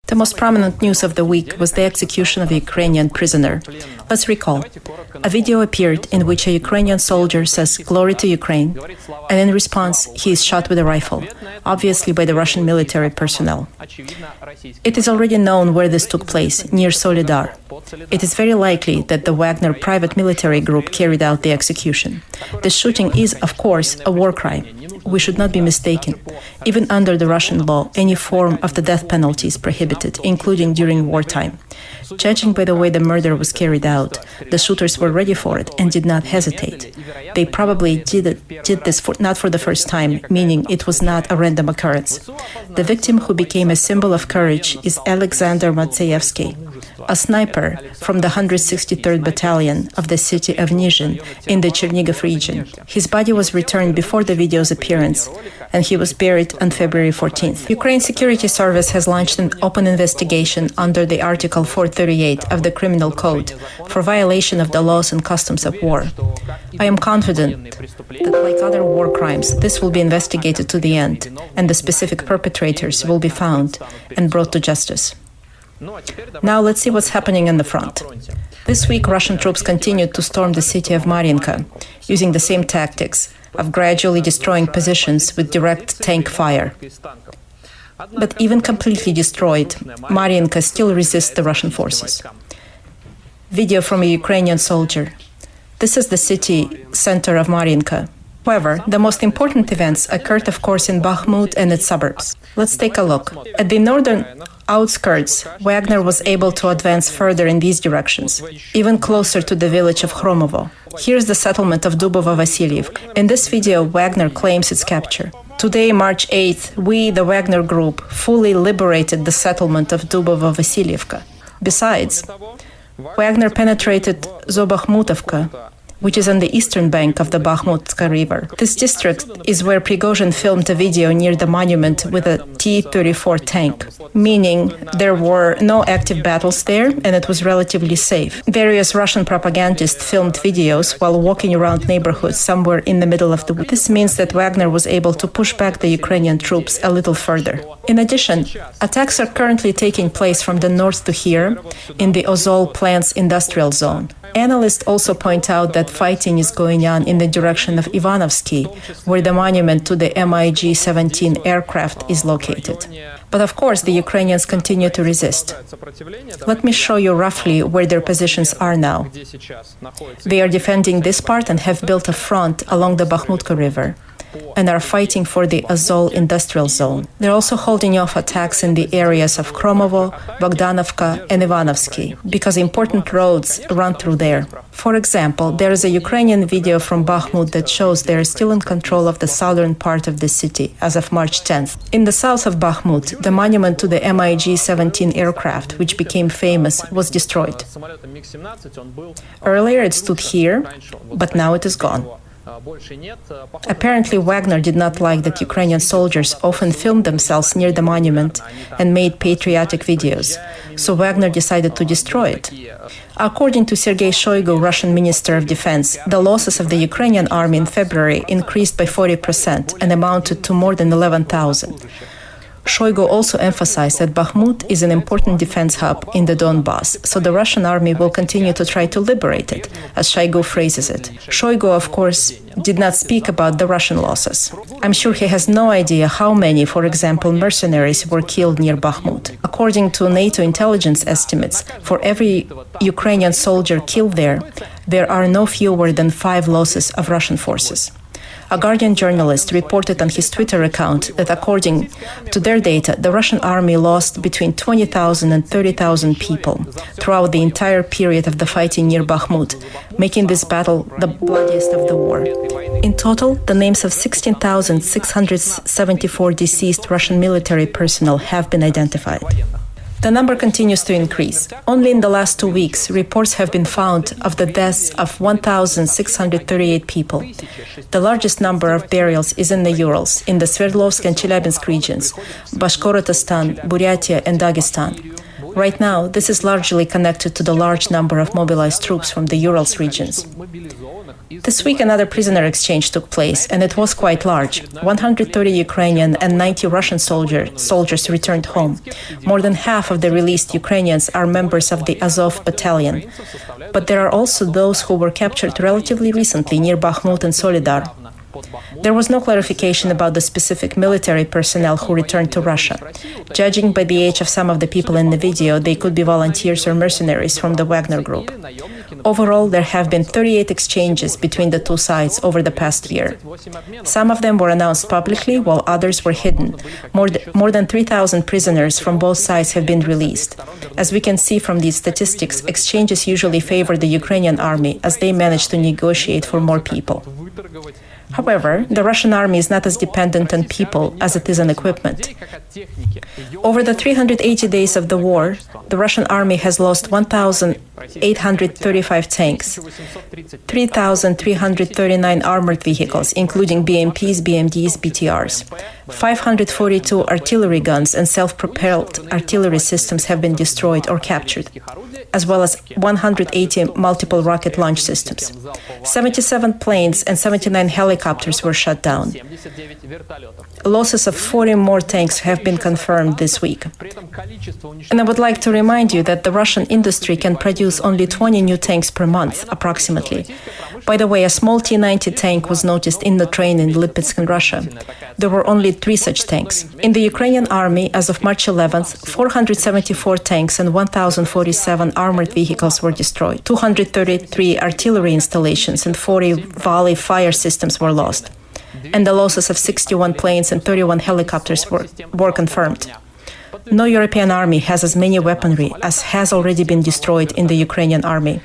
The most prominent news of the week was the execution of a Ukrainian prisoner. Let's recall. A video appeared in which a Ukrainian soldier says "Glory to Ukraine," and in response, he is shot with a rifle, obviously by the Russian military personnel. It is already known where this took place, near Solidar. It is very likely that the Wagner private military group carried out the execution. The shooting is, of course, a war crime. We should not be mistaken. Even under the Russian law, any form of the death penalty is prohibited, including during wartime. Judging by the way the murder was carried out, the shooters were ready for it and did not hesitate. They probably did this not for the first time, meaning it was not a random occurrence. The victim, who became a symbol of courage, is Alexander Matseyevsky, a sniper from the 163rd Battalion of the city of Nizhin in the Chernigov region. His body was returned before the video's appearance, and he was buried on February 14th. Ukraine Security Service has launched an open investigation under the Article 438 of the Criminal Code for violation of the laws and customs of war. I am confident that, like other war crimes, this will be investigated to the end, and the specific perpetrators will be found and brought to justice. Now let's see what's happening on the front. This week, Russian troops continued to storm the city of Mariinka, using the same tactics of gradually destroying positions with direct tank fire. But even completely destroyed, Mariinka still resists the Russian forces. Video from a Ukrainian soldier. This is the city center of Mariinka. However, the most important events occurred, of course, in Bakhmut and its suburbs. Let's take a look. At the northern outskirts, Wagner was able to advance further in these directions, even closer to the village of Khromovo. Here's the settlement of Dubovo-Vasilievka. In this video, Wagner claims its capture. Today, March 8th, we, the Wagner Group, fully liberated the settlement of Dubovo-Vasilievka. Besides, Wagner penetrated Zobakhmutovka, which is on the eastern bank of the Bakhmutka River. This district is where Prigozhin filmed a video near the monument with a T-34 tank, meaning there were no active battles there and it was relatively safe. Various Russian propagandists filmed videos while walking around neighborhoods somewhere in the middle of the week. This means that Wagner was able to push back the Ukrainian troops a little further. In addition, attacks are currently taking place from the north to here in the Ozol plant's industrial zone. Analysts also point out that fighting is going on in the direction of Ivanovsky, where the monument to the MiG-17 aircraft is located. But of course, the Ukrainians continue to resist. Let me show you roughly where their positions are now. They are defending this part and have built a front along the Bakhmutka River and are fighting for the Azov industrial zone. They're also holding off attacks in the areas of Khromovo, Bogdanovka, and Ivanovsky, because important roads run through there. For example, there is a Ukrainian video from Bakhmut that shows they are still in control of the southern part of the city as of March 10th. In the south of Bakhmut, the monument to the MiG-17 aircraft, which became famous, was destroyed. Earlier it stood here, but now it is gone. Apparently, Wagner did not like that Ukrainian soldiers often filmed themselves near the monument and made patriotic videos, so Wagner decided to destroy it. According to Sergei Shoigu, Russian Minister of Defense, the losses of the Ukrainian army in February increased by 40% and amounted to more than 11,000. Shoigu also emphasized that Bakhmut is an important defense hub in the Donbass, so the Russian army will continue to try to liberate it, as Shoigu phrases it. Shoigu, of course, did not speak about the Russian losses. I'm sure he has no idea how many, for example, mercenaries were killed near Bakhmut. According to NATO intelligence estimates, for every Ukrainian soldier killed there are no fewer than 5 losses of Russian forces. A Guardian journalist reported on his Twitter account that according to their data, the Russian army lost between 20,000 and 30,000 people throughout the entire period of the fighting near Bakhmut, making this battle the bloodiest of the war. In total, the names of 16,674 deceased Russian military personnel have been identified. The number continues to increase. Only in the last 2 weeks, reports have been found of the deaths of 1,638 people. The largest number of burials is in the Urals, in the Sverdlovsk and Chelyabinsk regions, Bashkortostan, Buryatia, and Dagestan. Right now, this is largely connected to the large number of mobilized troops from the Urals regions. This week, another prisoner exchange took place, and it was quite large. 130 Ukrainian and 90 Russian soldiers returned home. More than half of the released Ukrainians are members of the Azov battalion. But there are also those who were captured relatively recently near Bakhmut and Solidar. There was no clarification about the specific military personnel who returned to Russia. Judging by the age of some of the people in the video, they could be volunteers or mercenaries from the Wagner Group. Overall, there have been 38 exchanges between the two sides over the past year. Some of them were announced publicly, while others were hidden. More than 3,000 prisoners from both sides have been released. As we can see from these statistics, exchanges usually favor the Ukrainian army, as they manage to negotiate for more people. However, the Russian army is not as dependent on people as it is on equipment. Over the 380 days of the war, the Russian army has lost 1,835 tanks, 3,339 armored vehicles, including BMPs, BMDs, BTRs. 542 artillery guns and self-propelled artillery systems have been destroyed or captured, as well as 180 multiple rocket launch systems. 77 planes and 79 helicopters were shot down. Losses of 40 more tanks have been confirmed this week. And I would like to remind you that the Russian industry can produce only 20 new tanks per month, approximately. By the way, a small T-90 tank was noticed in the train in Lipetsk in Russia. There were only 3 such tanks. In the Ukrainian army, as of March 11th, 474 tanks and 1,047 armored vehicles were destroyed. 233 artillery installations and 40 volley fire systems were lost. And the losses of 61 planes and 31 helicopters were confirmed. No European army has as many weaponry as has already been destroyed in the Ukrainian army.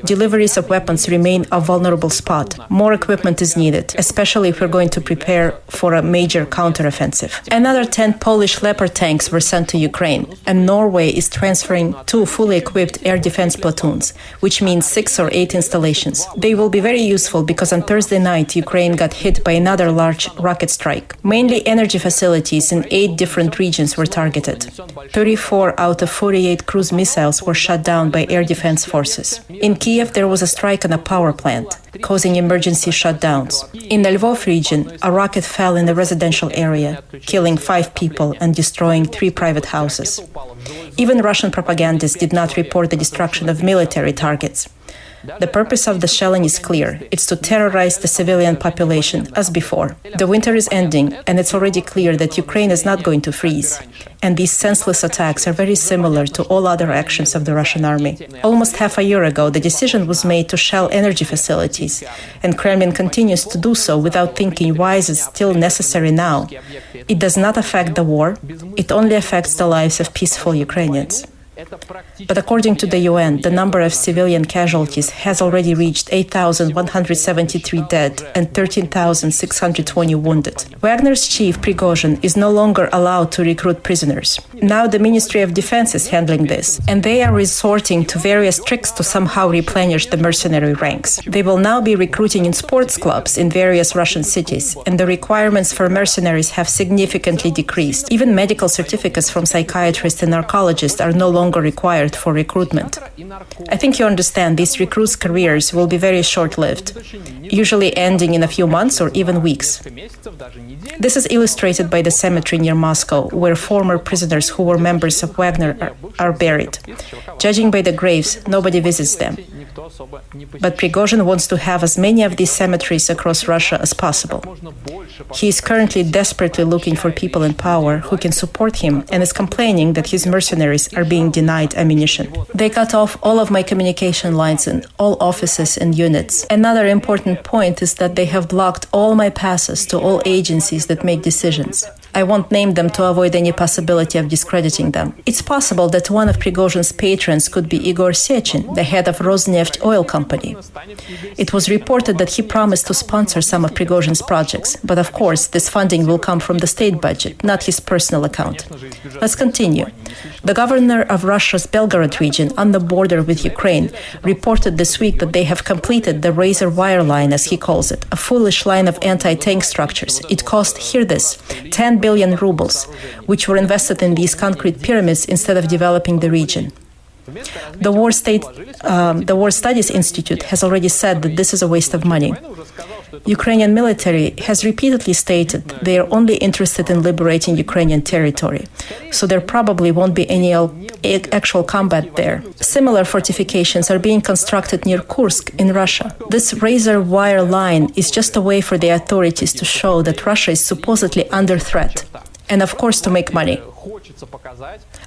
Deliveries of weapons remain a vulnerable spot. More equipment is needed, especially if we're going to prepare for a major counteroffensive. Another 10 Polish Leopard tanks were sent to Ukraine, and Norway is transferring 2 fully equipped air defense platoons, which means 6 or 8 installations. They will be very useful because on Thursday night, Ukraine got hit by another large rocket strike. Mainly energy facilities in 8 different regions were targeted. 34 out of 48 cruise missiles were shot down by air defense forces. In Kiev, there was a strike on a power plant, causing emergency shutdowns. In the Lvov region, a rocket fell in the residential area, killing 5 people and destroying 3 private houses. Even Russian propagandists did not report the destruction of military targets. The purpose of the shelling is clear. It's to terrorize the civilian population, as before. The winter is ending, and it's already clear that Ukraine is not going to freeze. And these senseless attacks are very similar to all other actions of the Russian army. Almost half a year ago, the decision was made to shell energy facilities, and Kremlin continues to do so without thinking why is it still necessary now. It does not affect the war. It only affects the lives of peaceful Ukrainians. But according to the UN, the number of civilian casualties has already reached 8,173 dead and 13,620 wounded. Wagner's chief, Prigozhin, is no longer allowed to recruit prisoners. Now the Ministry of Defense is handling this, and they are resorting to various tricks to somehow replenish the mercenary ranks. They will now be recruiting in sports clubs in various Russian cities, and the requirements for mercenaries have significantly decreased. Even medical certificates from psychiatrists and narcologists are no longer required for recruitment. I think you understand these recruits' careers will be very short-lived, usually ending in a few months or even weeks. This is illustrated by the cemetery near Moscow, where former prisoners who were members of Wagner are buried. Judging by the graves, nobody visits them. But Prigozhin wants to have as many of these cemeteries across Russia as possible. He is currently desperately looking for people in power who can support him and is complaining that his mercenaries are being denied ammunition. They cut off all of my communication lines in all offices and units. Another important point is that they have blocked all my passes to all agencies that make decisions. I won't name them to avoid any possibility of discrediting them. It's possible that one of Prigozhin's patrons could be Igor Sechin, the head of Rosneft oil company. It was reported that he promised to sponsor some of Prigozhin's projects, but of course this funding will come from the state budget, not his personal account. Let's continue. The governor of Russia's Belgorod region, on the border with Ukraine, reported this week that they have completed the razor wire line, as he calls it, a foolish line of anti-tank structures. It cost, hear this, 10 billion rubles, which were invested in these concrete pyramids instead of developing the region. The War Studies Institute has already said that this is a waste of money. Ukrainian military has repeatedly stated they are only interested in liberating Ukrainian territory, so there probably won't be any actual combat there. Similar fortifications are being constructed near Kursk in Russia. This razor wire line is just a way for the authorities to show that Russia is supposedly under threat, and of course to make money.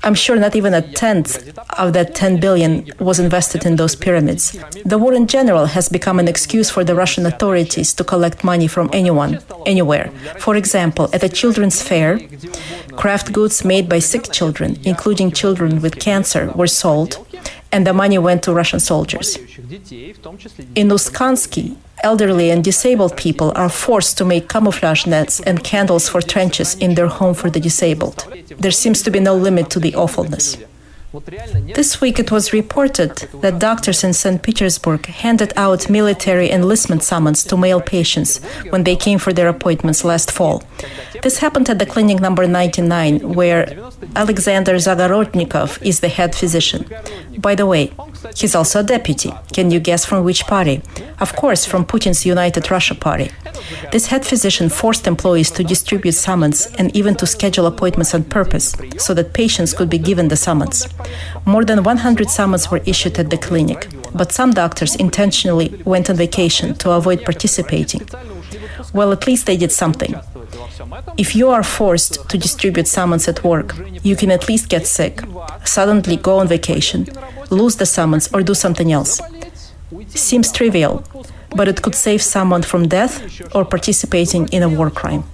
I'm sure not even a tenth of that 10 billion was invested in those pyramids. The war in general has become an excuse for the Russian authorities to collect money from anyone, anywhere. For example, at a children's fair, craft goods made by sick children, including children with cancer, were sold, and the money went to Russian soldiers. In Uskansky, elderly and disabled people are forced to make camouflage nets and candles for trenches in their home for the disabled. There seems to be no limit to the awfulness. This week it was reported that doctors in St. Petersburg handed out military enlistment summons to male patients when they came for their appointments last fall. This happened at the clinic number 99, where Alexander Zagorodnikov is the head physician. By the way, he's also a deputy. Can you guess from which party? Of course, from Putin's United Russia party. This head physician forced employees to distribute summons and even to schedule appointments on purpose, so that patients could be given the summons. More than 100 summons were issued at the clinic, but some doctors intentionally went on vacation to avoid participating. Well, at least they did something. If you are forced to distribute summons at work, you can at least get sick, suddenly go on vacation, lose the summons, or do something else. Seems trivial, but it could save someone from death or participating in a war crime.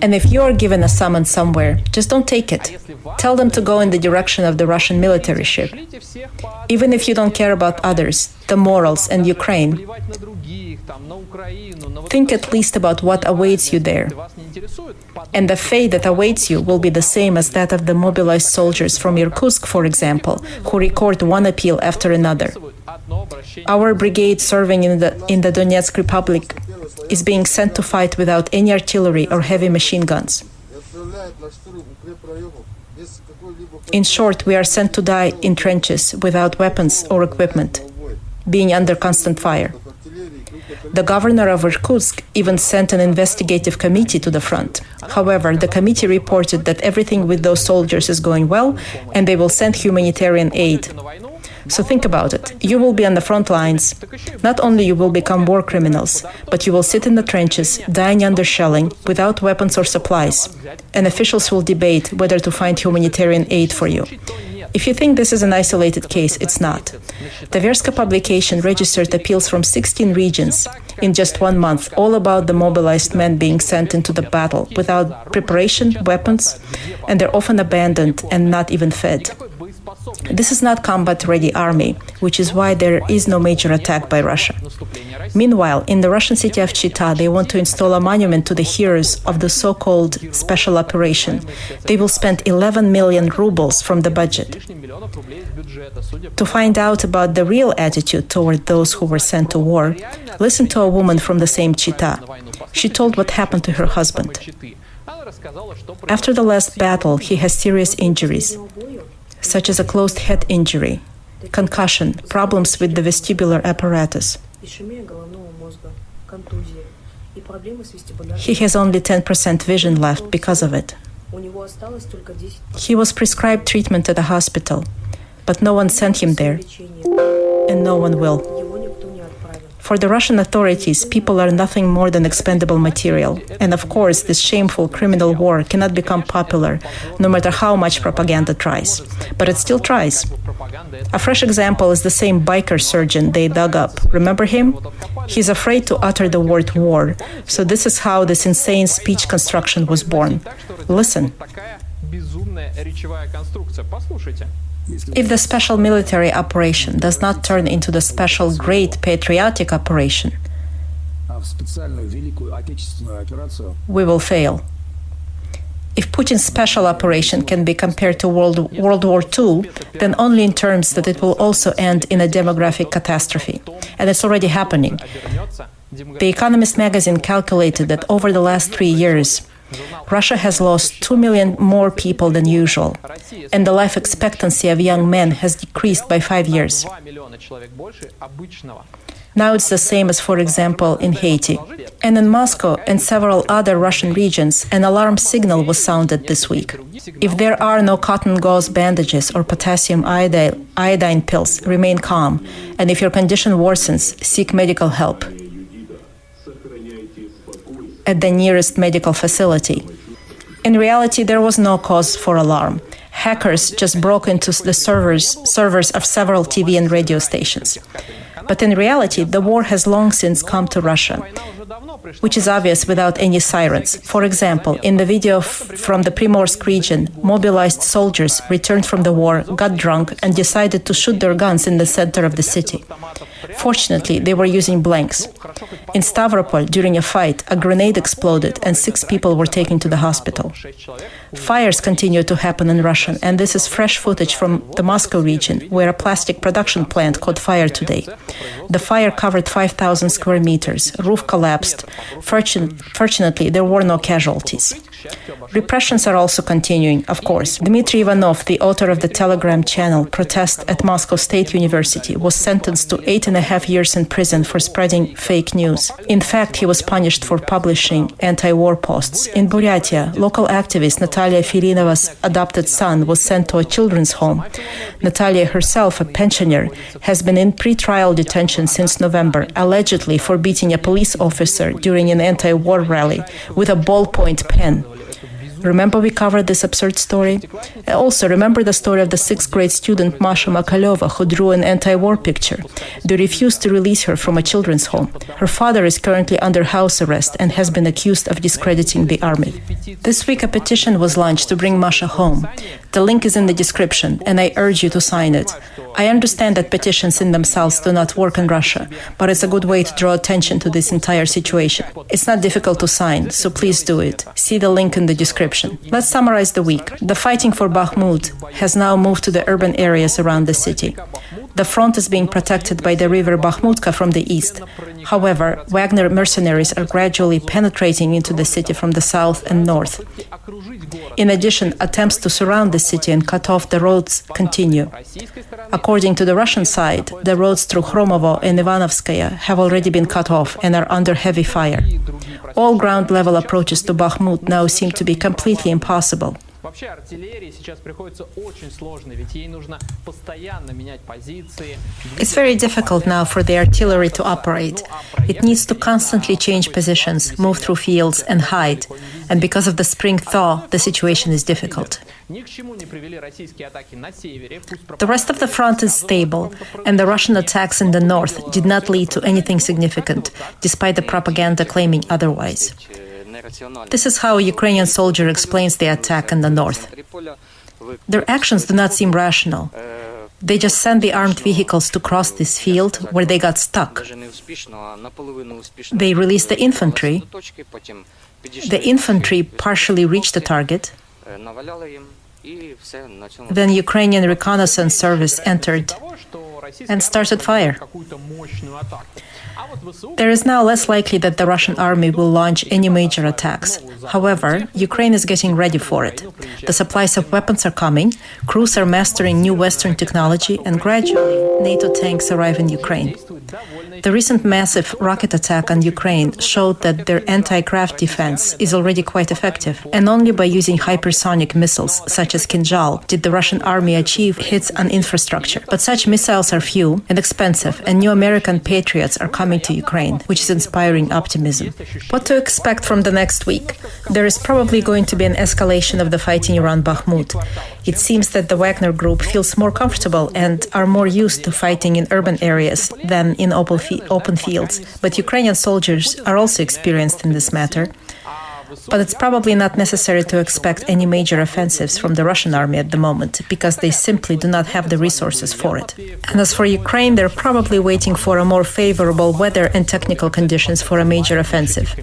And if you are given a summons somewhere, just don't take it. Tell them to go in the direction of the Russian military ship. Even if you don't care about others, the morals, and Ukraine, think at least about what awaits you there. And the fate that awaits you will be the same as that of the mobilized soldiers from Irkutsk, for example, who record one appeal after another. Our brigade serving in the Donetsk Republic is being sent to fight without any artillery or heavy machine guns. In short, we are sent to die in trenches without weapons or equipment, being under constant fire. The governor of Irkutsk even sent an investigative committee to the front. However, the committee reported that everything with those soldiers is going well, and they will send humanitarian aid. So think about it. You will be on the front lines. Not only you will become war criminals, but you will sit in the trenches, dying under shelling, without weapons or supplies. And officials will debate whether to find humanitarian aid for you. If you think this is an isolated case, it's not. The Verska publication registered appeals from 16 regions in just 1 month, all about the mobilized men being sent into the battle without preparation, weapons, and they're often abandoned and not even fed. This is not combat-ready army, which is why there is no major attack by Russia. Meanwhile, in the Russian city of Chita, they want to install a monument to the heroes of the so-called special operation. They will spend 11 million rubles from the budget. To find out about the real attitude toward those who were sent to war, listen to a woman from the same Chita. She told what happened to her husband. After the last battle, he has serious injuries, such as a closed head injury, concussion, problems with the vestibular apparatus. He has only 10% vision left because of it. He was prescribed treatment at a hospital, but no one sent him there, and no one will. For the Russian authorities, people are nothing more than expendable material. And of course, this shameful criminal war cannot become popular, no matter how much propaganda tries. But it still tries. A fresh example is the same biker surgeon they dug up. Remember him? He's afraid to utter the word war. So this is how this insane speech construction was born. Listen. If the special military operation does not turn into the special great patriotic operation, we will fail. If Putin's special operation can be compared to World War II, then only in terms that it will also end in a demographic catastrophe. And it's already happening. The Economist magazine calculated that over the last 3 years, Russia has lost 2 million more people than usual, and the life expectancy of young men has decreased by 5 years. Now it's the same as, for example, in Haiti. And in Moscow and several other Russian regions, an alarm signal was sounded this week. If there are no cotton gauze bandages or potassium iodine pills, remain calm. And if your condition worsens, seek medical help at the nearest medical facility. In reality, there was no cause for alarm. Hackers just broke into the servers of several TV and radio stations. But in reality, the war has long since come to Russia, which is obvious without any sirens. For example, in the video from the Primorsk region, mobilized soldiers returned from the war, got drunk, and decided to shoot their guns in the center of the city. Fortunately, they were using blanks. In Stavropol, during a fight, a grenade exploded and 6 people were taken to the hospital. Fires continue to happen in Russia, and this is fresh footage from the Moscow region, where a plastic production plant caught fire today. The fire covered 5,000 square meters. Roof collapsed. Fortunately, there were no casualties. Repressions are also continuing, of course. Dmitry Ivanov, the author of the Telegram channel Protest at Moscow State University, was sentenced to 8.5 years in prison for spreading fake news. In fact, he was punished for publishing anti-war posts. In Buryatia, local activist Natalia Filinova's adopted son was sent to a children's home. Natalia herself, a pensioner, has been in pre-trial detention since November, allegedly for beating a police officer during an anti-war rally with a ballpoint pen. Remember we covered this absurd story? Also, remember the story of the 6th grade student Masha Makalova, who drew an anti-war picture. They refused to release her from a children's home. Her father is currently under house arrest and has been accused of discrediting the army. This week a petition was launched to bring Masha home. The link is in the description, and I urge you to sign it. I understand that petitions in themselves do not work in Russia, but it's a good way to draw attention to this entire situation. It's not difficult to sign, so please do it. See the link in the description. Let's summarize the week. The fighting for Bakhmut has now moved to the urban areas around the city. The front is being protected by the river Bakhmutka from the east. However, Wagner mercenaries are gradually penetrating into the city from the south and north. In addition, attempts to surround the city and cut off the roads continue. According to the Russian side, the roads through Khromovo and Ivanovskaya have already been cut off and are under heavy fire. All ground-level approaches to Bakhmut now seem to be completely impossible. It's very difficult now for the artillery to operate. It needs to constantly change positions, move through fields, and hide. And because of the spring thaw, the situation is difficult. The rest of the front is stable, and the Russian attacks in the north did not lead to anything significant, despite the propaganda claiming otherwise. This is how a Ukrainian soldier explains the attack in the north. Their actions do not seem rational. They just sent the armed vehicles to cross this field where they got stuck. They released the infantry. The infantry partially reached the target. Then Ukrainian reconnaissance service entered and started fire. There is now less likely that the Russian army will launch any major attacks. However, Ukraine is getting ready for it. The supplies of weapons are coming, crews are mastering new Western technology, and gradually NATO tanks arrive in Ukraine. The recent massive rocket attack on Ukraine showed that their anti-craft defense is already quite effective, and only by using hypersonic missiles such as Kinzhal did the Russian army achieve hits on infrastructure. But such missiles are few and expensive, and new American Patriots are coming to Ukraine, which is inspiring optimism. What to expect from the next week? There is probably going to be an escalation of the fighting around Bakhmut. It seems that the Wagner group feels more comfortable and are more used to fighting in urban areas than in open fields, but Ukrainian soldiers are also experienced in this matter. But it's probably not necessary to expect any major offensives from the Russian army at the moment, because they simply do not have the resources for it. And as for Ukraine, they're probably waiting for a more favorable weather and technical conditions for a major offensive.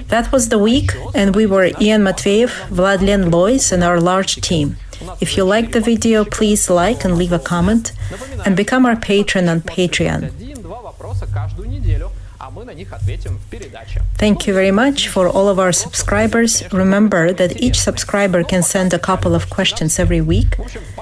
That was the week, and we were Ian Matveyev, Vladlen Lois, and our large team. If you liked the video, please like and leave a comment, and become our patron on Patreon. Thank you very much for all of our subscribers. Remember that each subscriber can send a couple of questions every week.